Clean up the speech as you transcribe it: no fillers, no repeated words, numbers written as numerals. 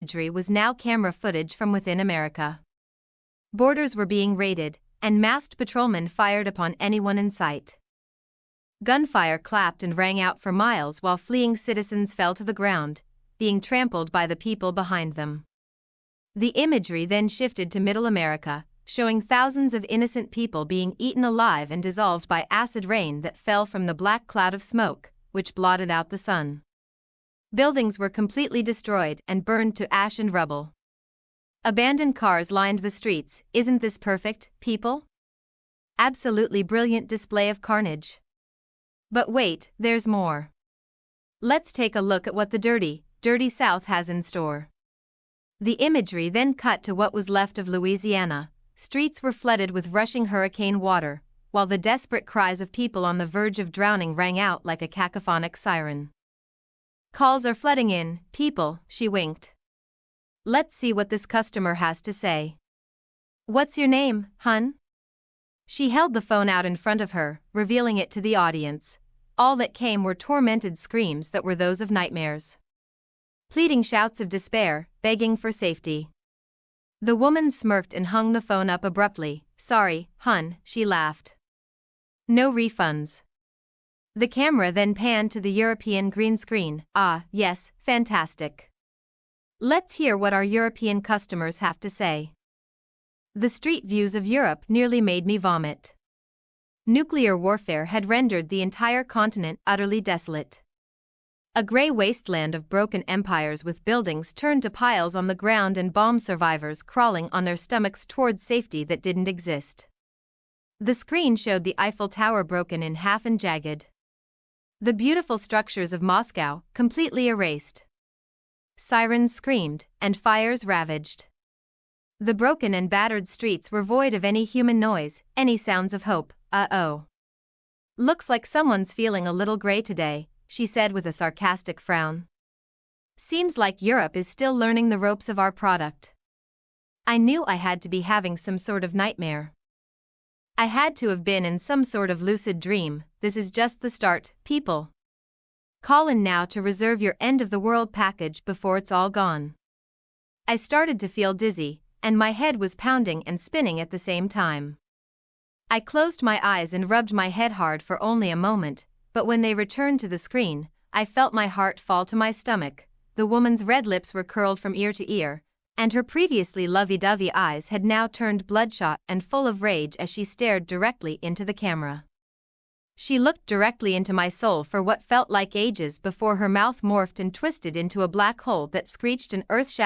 imagery was now camera footage from within America. Borders were being raided, and masked patrolmen fired upon anyone in sight. Gunfire clapped and rang out for miles while fleeing citizens fell to the ground, being trampled by the people behind them. The imagery then shifted to Middle America, showing thousands of innocent people being eaten alive and dissolved by acid rain that fell from the black cloud of smoke, which blotted out the sun. Buildings were completely destroyed and burned to ash and rubble. Abandoned cars lined the streets. Isn't this perfect, people? Absolutely brilliant display of carnage. But wait, there's more. Let's take a look at what the dirty South has in store. The imagery then cut to what was left of Louisiana. Streets were flooded with rushing hurricane water, while the desperate cries of people on the verge of drowning rang out like a cacophonic siren. Calls are flooding in, people, she winked. Let's see what this customer has to say. What's your name, hun? She held the phone out in front of her, revealing it to the audience. All that came were tormented screams that were those of nightmares. Pleading shouts of despair, begging for safety. The woman smirked and hung the phone up abruptly. Sorry, hun, she laughed. No refunds. The camera then panned to the European green screen. Ah, yes, fantastic. Let's hear what our European customers have to say. The street views of Europe nearly made me vomit. Nuclear warfare had rendered the entire continent utterly desolate. A grey wasteland of broken empires with buildings turned to piles on the ground and bomb survivors crawling on their stomachs toward safety that didn't exist. The screen showed the Eiffel Tower broken in half and jagged. The beautiful structures of Moscow completely erased. Sirens screamed, and fires ravaged. The broken and battered streets were void of any human noise, any sounds of hope. Uh-oh. Looks like someone's feeling a little grey today, she said with a sarcastic frown. Seems like Europe is still learning the ropes of our product. I knew I had to be having some sort of nightmare. I had to have been in some sort of lucid dream. This is just the start, people. Call in now to reserve your end-of-the-world package before it's all gone. I started to feel dizzy, and my head was pounding and spinning at the same time. I closed my eyes and rubbed my head hard for only a moment, but when they returned to the screen, I felt my heart fall to my stomach. The woman's red lips were curled from ear to ear, and her previously lovey-dovey eyes had now turned bloodshot and full of rage as she stared directly into the camera. She looked directly into my soul for what felt like ages before her mouth morphed and twisted into a black hole that screeched an earth-shattering